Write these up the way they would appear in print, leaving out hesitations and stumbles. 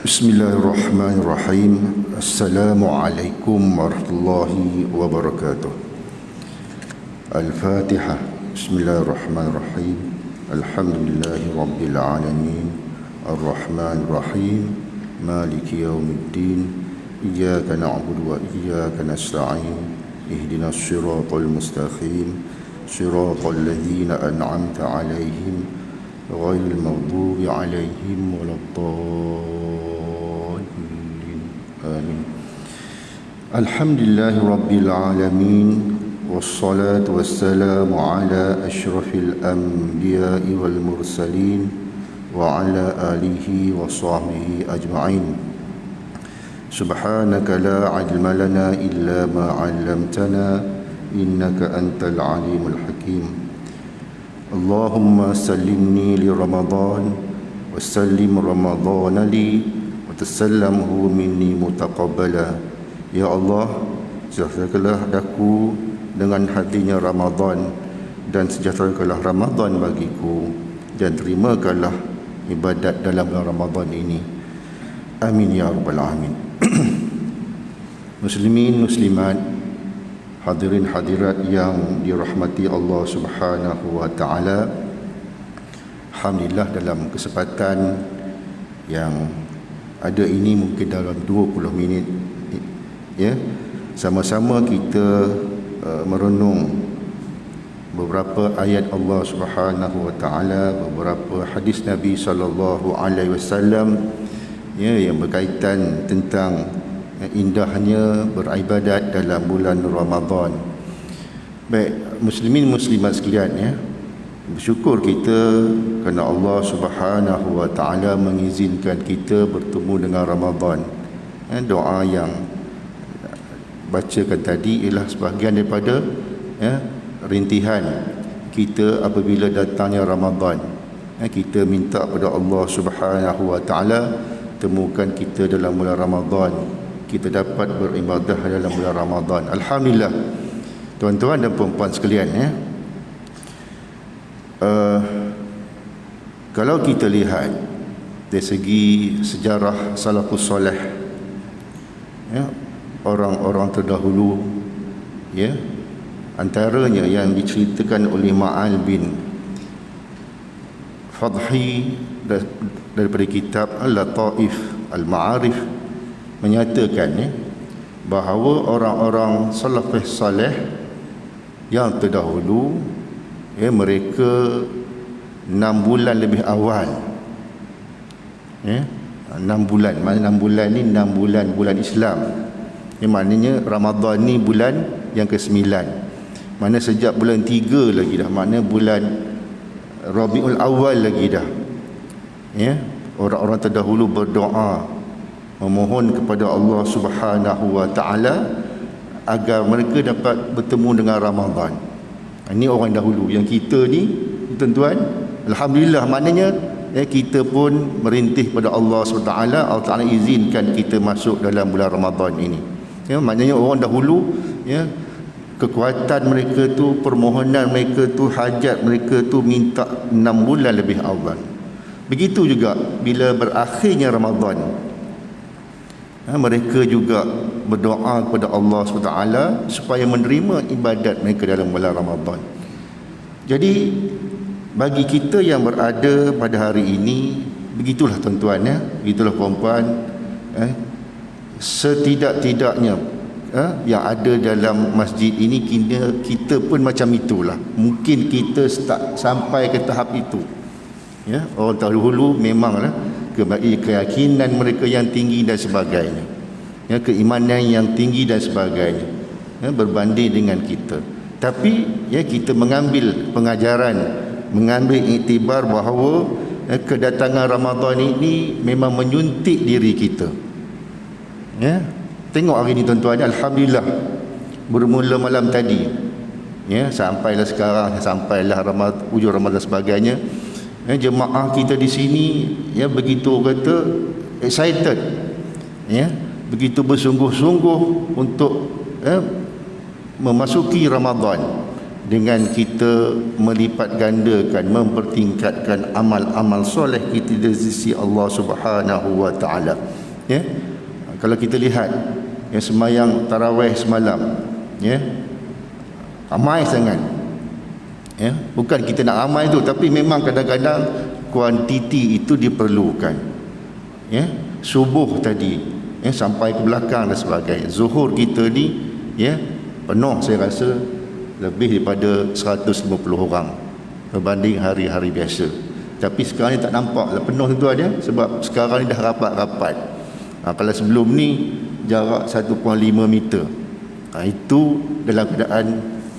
Bismillahirrahmanirrahim. Assalamualaikum warahmatullahi wabarakatuh. Al-Fatihah. Bismillahirrahmanirrahim. Alhamdulillahi rabbil alamin. Ar-Rahmanirrahim. Maliki yaumiddin. Iyyaka na'budu wa iyyaka nasta'in. Ihdinas siratal mustaqim. Siratal ladzina an'amta 'alaihim ghairil maghdubi 'alaihim waladdallin. Amin. Alhamdulillahi rabbil alamin. Wassalatu wassalamu ala asyrafil anbiya'i wal mursalin wa ala alihi wa sahbihi ajma'in. Subhanaka la ilma lana illa ma 'allamtana innaka antal alimul hakim. Allahumma sallimni li Ramadan wa sallim Ramadan li wa tasallamhu minni mutaqabbala. Ya Allah, sejahterakanlah daku dengan hadinya Ramadan dan sejahterakanlah Ramadan bagiku dan terimakanlah ibadat dalam bulan Ramadan ini. Amin ya rabbal alamin. Muslimin muslimat, hadirin hadirat yang dirahmati Allah Subhanahu wa taala. Alhamdulillah, dalam kesempatan yang ada ini mungkin dalam 20 minit ya, sama-sama kita merenung beberapa ayat Allah Subhanahu wa taala, beberapa hadis Nabi sallallahu alaihi wasallam ya, yang berkaitan tentang indahnya beribadat dalam bulan Ramadan. Baik, muslimin muslimat sekalian ya, bersyukur kita kerana Allah Subhanahu wa taala mengizinkan kita bertemu dengan Ramadan. Doa yang bacakan tadi ialah sebahagian daripada rintihan kita apabila datangnya Ramadan. Kita minta kepada Allah Subhanahu wa taala temukan kita dalam bulan Ramadan, kita dapat beribadah dalam bulan Ramadan. Alhamdulillah, tuan-tuan dan puan-puan sekalian ya. Kalau kita lihat dari segi sejarah salafus soleh ya, orang-orang terdahulu ya, antaranya yang diceritakan oleh Ma'al bin Fadhi daripada kitab Al-Lataif Al-Ma'arif menyatakan ya, bahawa orang-orang salafus saleh yang terdahulu ya, mereka 6 bulan lebih awal ya, 6 bulan, maknanya 6 bulan ni 6 bulan Islam ya, maknanya Ramadan ni bulan yang ke-9, mana sejak bulan 3 lagi dah, maknanya bulan Rabiul Awal lagi dah ya. Orang-orang terdahulu berdoa memohon kepada Allah Subhanahu wa taala agar mereka dapat bertemu dengan Ramadan. Ini orang dahulu. Yang kita ni tuan-tuan, alhamdulillah, maknanya ya, kita pun merintih pada Allah SWT. Allah Ta'ala izinkan kita masuk dalam bulan Ramadan ini ya, maknanya orang dahulu ya, kekuatan mereka tu, permohonan mereka tu, hajat mereka tu minta 6 bulan lebih awal. Begitu juga bila berakhirnya Ramadan, mereka juga berdoa kepada Allah SWT supaya menerima ibadat mereka dalam bulan Ramadan. Jadi bagi kita yang berada pada hari ini, begitulah tuan-tuan ya, begitulah puan-puan, setidak-tidaknya yang ada dalam masjid ini, kita pun macam itulah. Mungkin kita tak sampai ke tahap itu ya. Orang terdahulu memanglah keyakinan mereka yang tinggi dan sebagainya ya, keimanan yang tinggi dan sebagainya ya, berbanding dengan kita. Tapi ya, kita mengambil pengajaran, mengambil iktibar bahawa kedatangan Ramadan ini memang menyuntik diri kita ya. Tengok hari ini tuan-tuan, alhamdulillah, bermula malam tadi ya, sampailah sekarang, sampailah hujung Ramadan sebagainya ya, jemaah kita di sini ya, begitu kata excited ya, begitu bersungguh-sungguh untuk memasuki Ramadan dengan kita melipat gandakan, mempertingkatkan amal-amal soleh kita dari sisi Allah Subhanahu wa taala. Ya. Kalau kita lihat sembahyang tarawih semalam, ya, ramai sangat. Ya, bukan kita nak ramai tu, tapi memang kadang-kadang kuantiti itu diperlukan. Ya, subuh tadi, ya, sampai ke belakang dan sebagainya. Zuhur kita ni, ya, penuh, saya rasa lebih daripada 150 orang berbanding hari-hari biasa. Tapi sekarang ni tak nampak lah penuh tu ada, sebab sekarang ni dah rapat-rapat. Kalau sebelum ni jarak 1.5 meter. Itu dalam keadaan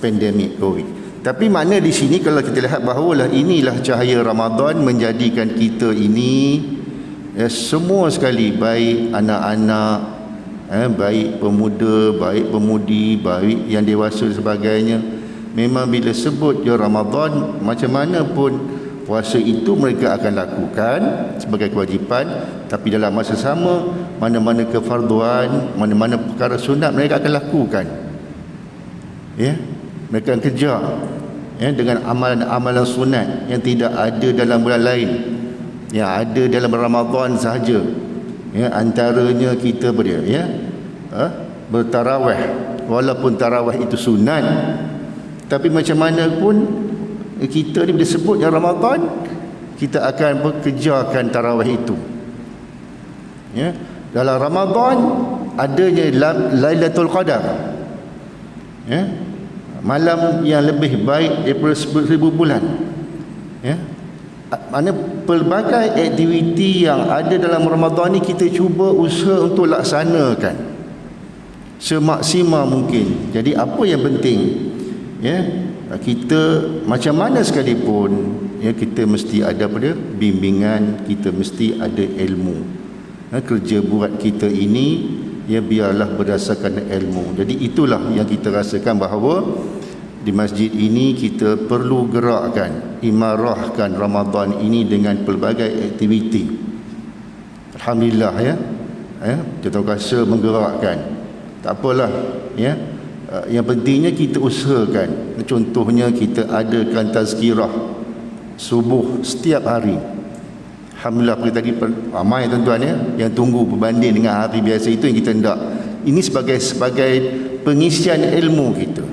pandemik Covid. Tapi mana di sini kalau kita lihat bahawa inilah cahaya Ramadan menjadikan kita ini, semua sekali, baik anak-anak, baik pemuda, baik pemudi, baik yang dewasa dan sebagainya, memang bila sebut je Ramadan, macam mana pun puasa itu mereka akan lakukan sebagai kewajipan, tapi dalam masa sama mana-mana kefarduan, mana-mana perkara sunat mereka akan lakukan. Ya, mereka akan kejar, ya, dengan amalan-amalan sunat yang tidak ada dalam bulan lain, yang ada dalam Ramadan sahaja. Ya, antaranya kita bertarawih, walaupun tarawih itu sunat, tapi macam mana pun kita ni bila sebut yang Ramadan, kita akan bekerjakan tarawih itu. Ya, dalam Ramadan adanya Lailatul Qadar, ya, malam yang lebih baik daripada 1000 bulan. Ya, mana pelbagai aktiviti yang ada dalam Ramadan ni kita cuba usaha untuk laksanakan semaksimal mungkin. Jadi apa yang penting, ya, kita macam mana sekalipun, ya, kita mesti ada bimbingan, kita mesti ada ilmu. Kerja buat kita ini, ya, biarlah berdasarkan ilmu. Jadi itulah yang kita rasakan bahawa di masjid ini kita perlu gerakkan, imarahkan Ramadan ini dengan pelbagai aktiviti. Alhamdulillah, ya, kita rasa menggerakkan. Tak apalah, ya. Yang pentingnya kita usahakan. Contohnya kita adakan tazkirah subuh setiap hari. Alhamdulillah, tadi ramai tuan-tuan, ya, yang tunggu berbanding dengan hari biasa itu yang kita hendak. Ini sebagai pengisian ilmu kita.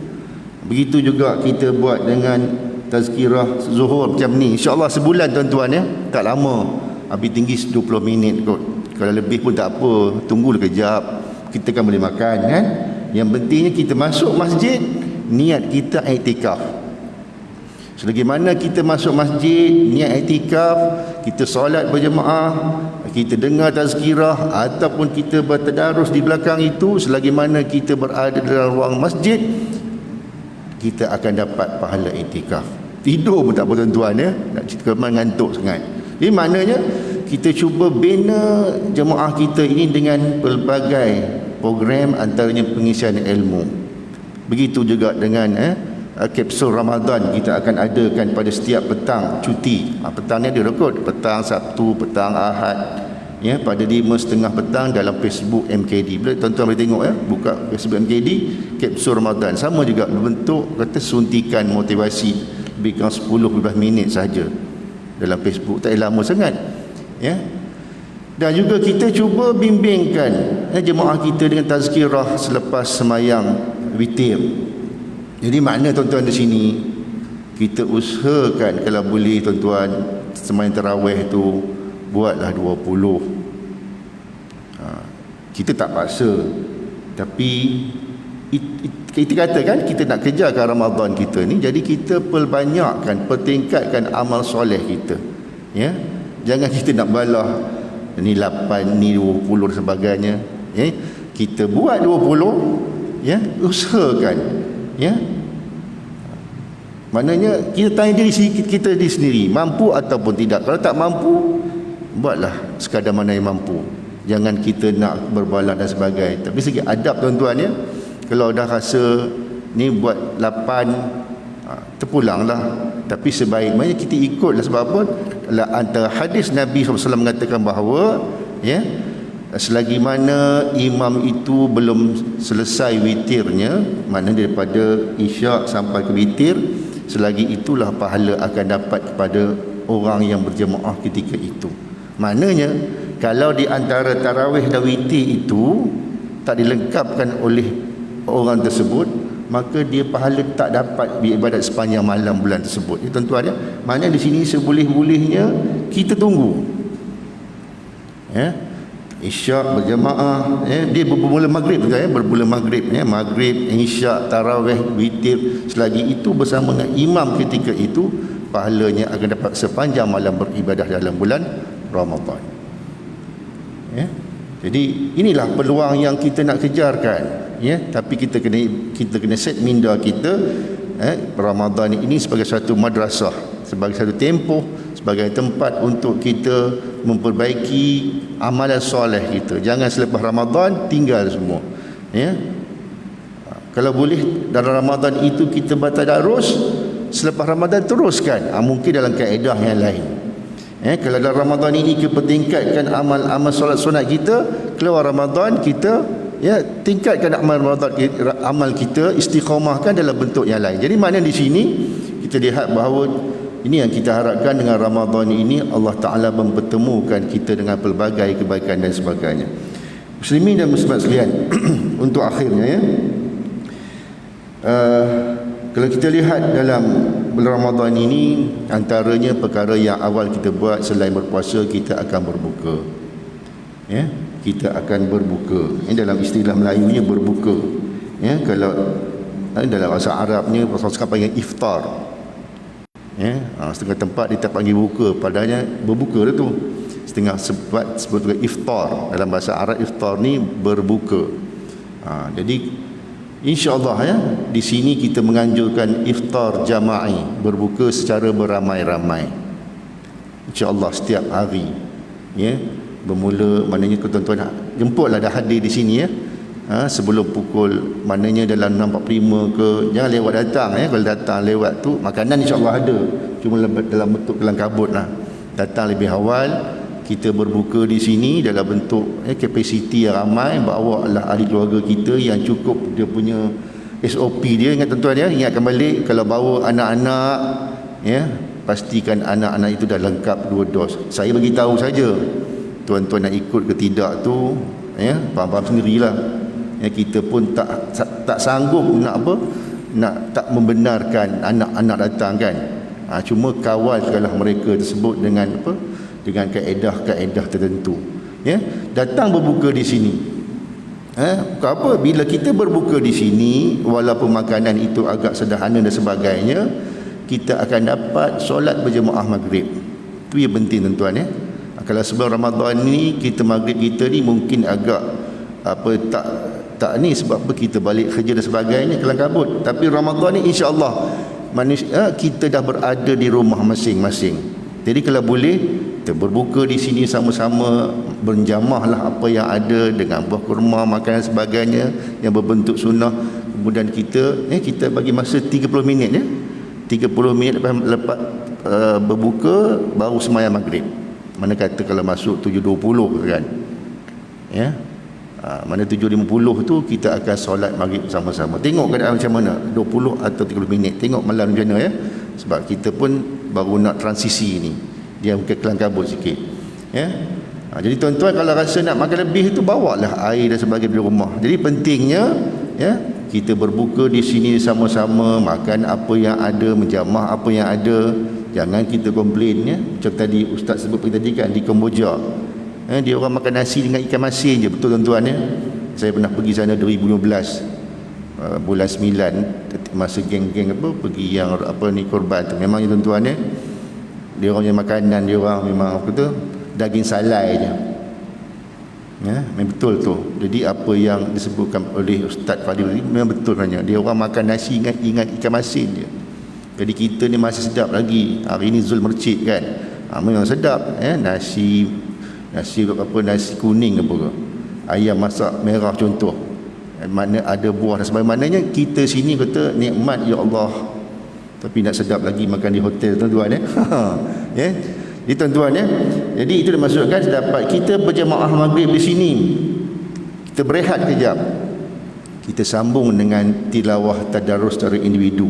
Begitu juga kita buat dengan tazkirah zuhur macam ni. InsyaAllah sebulan tuan-tuan, ya, tak lama. Habis tinggi 20 minit kot. Kalau lebih pun tak apa, tunggulah kejap, kita kan boleh makan, kan. Yang pentingnya kita masuk masjid, niat kita iktikaf. Selagi mana kita masuk masjid, niat iktikaf, kita solat berjemaah, kita dengar tazkirah ataupun kita bertadarus di belakang itu, selagi mana kita berada dalam ruang masjid, kita akan dapat pahala iktikaf. Tidur pun tak apa tuan-tuan, ya, nak cerita ngantuk sangat. Jadi maknanya kita cuba bina jemaah kita ini dengan pelbagai program, antaranya pengisian ilmu. Begitu juga dengan kapsul Ramadan kita akan adakan pada setiap petang cuti. Petang ni ada rekod, petang Sabtu, petang Ahad, ya, pada 5.30 petang dalam Facebook MKD. Boleh tuan-tuan boleh tengok, ya, buka Facebook MKD, kapsul Ramadan. Sama juga berbentuk kata suntikan motivasi, lebih kurang 10-15 minit saja dalam Facebook, tak lama sangat, ya. Dan juga kita cuba bimbingkan jemaah kita dengan tazkirah selepas semayang witir. Jadi makna tuan-tuan di sini, kita usahakan kalau boleh tuan-tuan semayang tarawih tu buatlah 20. Kita tak paksa, tapi kita katakan kita nak kejarkan Ramadan kita ni, jadi kita perbanyakkan, pertingkatkan amal soleh kita, ya. Jangan kita nak balah ni 8, ni 20 dan sebagainya, ya. Kita buat 20, ya, usahakan, ya. Maknanya kita tanya diri kita sendiri, mampu ataupun tidak. Kalau tak mampu, buatlah sekadar mana yang mampu. Jangan kita nak berbalah dan sebagainya. Tapi segi adab tuan-tuan, ya, kalau dah rasa ni buat 8, terpulanglah. Tapi sebaiknya kita ikutlah. Sebab apa? Antara hadis Nabi SAW mengatakan bahawa, ya, selagi mana imam itu belum selesai witirnya, maknanya daripada isyak sampai ke witir, selagi itulah pahala akan dapat kepada orang yang berjemaah ketika itu. Maknanya kalau di antara tarawih dan witir itu tak dilengkapkan oleh orang tersebut, maka dia pahala tak dapat beribadat sepanjang malam bulan tersebut. Ya tuan-tuan ya. Maknanya di sini seboleh-bolehnya kita tunggu. Ya. Isyak berjemaah, ya, dia bermula maghrib juga ya, bermula maghrib ya, maghrib, isyak, tarawih, witir, selagi itu bersama dengan imam ketika itu, pahalanya akan dapat sepanjang malam beribadah dalam bulan Ramadan. Ya. Jadi inilah peluang yang kita nak kejarkan, ya, tapi kita kena set minda kita, Ramadan ini sebagai satu madrasah, sebagai satu tempoh, sebagai tempat untuk kita memperbaiki amalan soleh kita. Jangan selepas Ramadan tinggal semua, ya. Kalau boleh dalam Ramadan itu kita bertadarus, selepas Ramadan teruskan, mungkin dalam kaedah yang lain. Kalau dalam Ramadan ini kita tingkatkan amal solat sunat kita, keluar Ramadan kita, ya, tingkatkan amal kita, istiqamahkan dalam bentuk yang lain. Jadi maknanya di sini kita lihat bahawa ini yang kita harapkan dengan Ramadan ini, Allah Ta'ala mempertemukan kita dengan pelbagai kebaikan dan sebagainya. Muslimin dan muslimat sekalian, untuk akhirnya ya, kalau kita lihat dalam bulan Ramadan ini, antaranya perkara yang awal kita buat selain berpuasa, kita akan berbuka. Ya, kita akan berbuka. Dalam istilah Melayunya berbuka. Ya, kalau dalam bahasa Arabnya sekarang panggil iftar. Ya, setengah tempat dia tak panggil buka, padahal berbuka lah tu. Setengah sebut iftar. Dalam bahasa Arab iftar ni berbuka. Jadi insya-Allah ya, di sini kita menganjurkan iftar jama'i, berbuka secara beramai-ramai. Insya-Allah setiap hari. Ya, bermula maknanya tuan-tuan jemputlah dah hadir di sini ya. Sebelum pukul maknanya dalam 6.45 ke, jangan lewat datang ya. Kalau datang lewat tu makanan insya-Allah ada, cuma dalam bentuk kelang kabut lah. Datang lebih awal, kita berbuka di sini dalam bentuk kapasiti yang ramai, bawa lah ahli keluarga kita yang cukup dia punya SOP dia. Ingat tuan-tuan ya, ingatkan balik kalau bawa anak-anak ya, pastikan anak-anak itu dah lengkap 2 dos. Saya bagi tahu saja, tuan-tuan nak ikut ke tidak tu ya, faham-faham sendirilah. Ya, kita pun tak sanggup nak tak membenarkan anak-anak datang kan. Cuma kawalkanlah mereka tersebut dengan dengan kaedah-kaedah tertentu. Ya, datang berbuka di sini. Apa? Bila kita berbuka di sini, walaupun makanan itu agak sederhana dan sebagainya, kita akan dapat solat berjemaah maghrib. Itu yang penting tuan-tuan ya. Kalau sebelum Ramadan ni kita maghrib kita ni mungkin agak tak ni, sebab apa, kita balik kerja dan sebagainya kelang kabut. Tapi Ramadan ni insya-Allah manusia kita dah berada di rumah masing-masing. Jadi kalau boleh kita berbuka di sini sama-sama, berjamahlah apa yang ada dengan buah kurma, makanan sebagainya yang berbentuk sunnah. Kemudian kita bagi masa 30 minit ya. 30 minit lepas berbuka baru sembahyang maghrib. Mana kata kalau masuk 7.20 kan. Ya. Mana 7.50 tu kita akan solat maghrib sama-sama. Tengok keadaan macam mana, 20 atau 30 minit. Tengok malam macam mana ya. Sebab kita pun baru nak transisi ni. Dia mungkin kelang kabut sikit. Ya. Jadi tuan-tuan kalau rasa nak makan lebih tu, bawalah air dan sebagainya di rumah. Jadi pentingnya ya, kita berbuka di sini sama-sama, makan apa yang ada, menjamah apa yang ada. Jangan kita komplain ya. Macam tadi ustaz sebut tadi kan, di Kamboja. Dia orang makan nasi dengan ikan masin je, betul tuan-tuan ya. Saya pernah pergi sana 2015 bulan 9, masa geng-geng pergi yang korban tu. Memang tuan-tuan ya, dia orang yang makanan dia orang memang daging salai je. Ya, memang betul tu. Jadi apa yang disebutkan oleh Ustaz Fadil ni memang betul hanya. Dia orang makan nasi ingat ikan masin je. Jadi kita ni masih sedap lagi. Hari ni Zul Mercik kan. Memang sedap ya, nasi kuning apa ke. Ayam masak merah contoh. Mana ada buah dan sebagainya. Maknanya kita sini kata nikmat ya Allah. Tapi nak sedap lagi makan di hotel tuan-tuan ya. Ya. Jadi tuan-tuan ya, Jadi itu dimaksudkan dapat kita berjemaah maghrib di sini, kita berehat kejap, kita sambung dengan tilawah tadarus secara individu.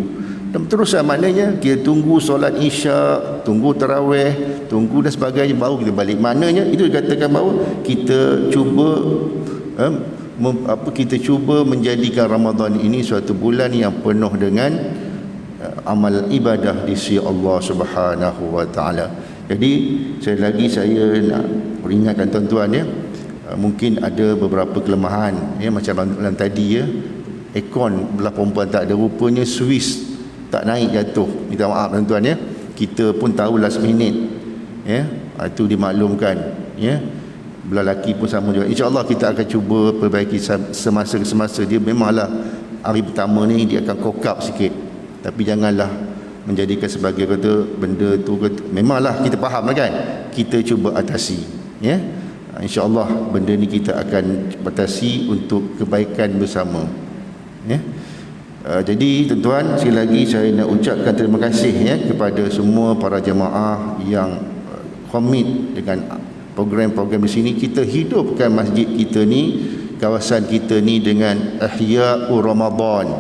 Dan terus maknanya kita tunggu solat isyak, tunggu tarawih, tunggu dan sebagainya, baru kita balik. Maknanya itu dikatakan bahawa kita cuba kita cuba menjadikan Ramadan ini suatu bulan yang penuh dengan amal ibadah di sisi Allah Subhanahu wa taala. Jadi sekali lagi saya nak peringatkan tuan-tuan ya, mungkin ada beberapa kelemahan ya, macam dalam tadi ya, aircon belah perempuan tak ada, rupanya Swiss tak naik, jatuh. Minta maaf tuan-tuan ya. Kita pun tahu last minute ya, itu dimaklumkan ya. Belah lelaki pun sama juga. InsyaAllah kita akan cuba perbaiki semasa dia. Memanglah hari pertama ni dia akan kokap sikit, tapi janganlah menjadikan sebagai kata benda tu kata, memanglah kita faham kan, kita cuba atasi ya. InsyaAllah benda ni kita akan batasi untuk kebaikan bersama ya. Jadi tuan-tuan, sekali lagi saya nak ucapkan terima kasih ya kepada semua para jemaah yang komit dengan program-program di sini. Kita hidupkan masjid kita ni, kawasan kita ni dengan Ihya'ur Ramadan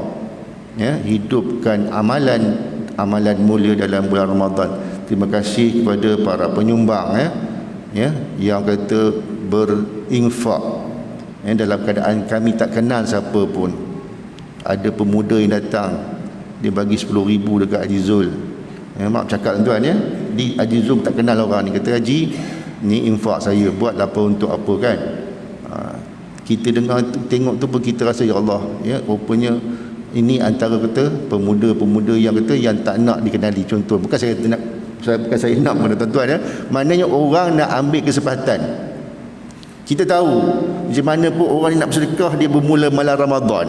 ya, hidupkan amalan mulia dalam bulan Ramadan. Terima kasih kepada para penyumbang ya yang kata berinfak ya, dalam keadaan kami tak kenal siapa pun. Ada pemuda yang datang, dia bagi 10,000 dekat Haji Zul ya, maaf cakap tuan ya, di Haji Zul tak kenal orang ni, kata Haji ni infak saya, buatlah apa untuk apa kan. Kita dengar tengok tu pun kita rasa ya Allah ya, rupanya ini antara kata pemuda-pemuda yang kata yang tak nak dikenali. Contoh, bukan saya nak mana tuan-tuan ya, maknanya orang nak ambil kesempatan. Kita tahu macam mana pun orang ni nak bersedekah, dia bermula malam Ramadan.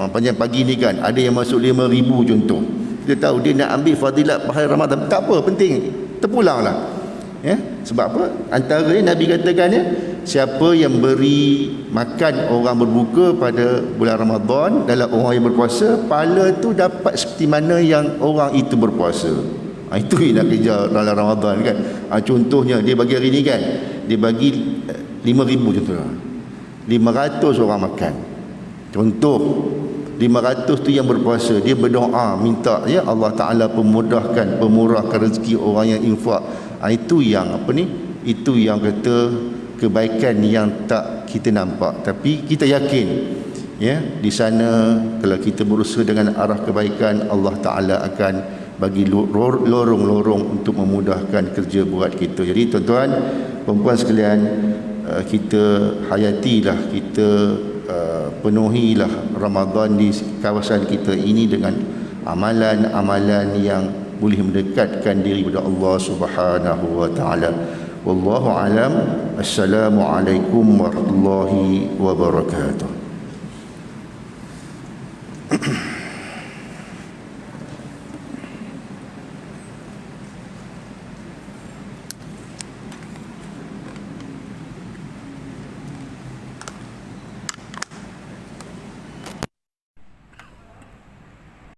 Panjang pagi ni kan ada yang masuk 5,000 contoh. Kita tahu dia nak ambil fadilat hari Ramadan, tak apa, penting terpulanglah ya. Sebab apa? Antara Nabi katakan ya, siapa yang beri makan orang berbuka pada bulan Ramadan dalam orang yang berpuasa, pahala tu dapat seperti mana yang orang itu berpuasa. Itu yang nak kejar dalam Ramadan kan. Contohnya dia bagi hari ni kan, dia bagi 5,000 contohnya, 500 orang makan. Contoh 500 tu yang berpuasa, dia berdoa minta ya Allah Ta'ala pemurahkan rezeki orang yang infak. Itu yang apa ni, itu yang kata kebaikan yang tak kita nampak, tapi kita yakin ya di sana kalau kita berusaha dengan arah kebaikan, Allah Ta'ala akan bagi lorong-lorong untuk memudahkan kerja buat kita. Jadi tuan-tuan, perempuan sekalian, kita hayatilah, kita penuhilah Ramadan di kawasan kita ini dengan amalan-amalan yang boleh mendekatkan diri kepada Allah Subhanahu wa taala. Wallahu alam. Assalamualaikum warahmatullahi wabarakatuh.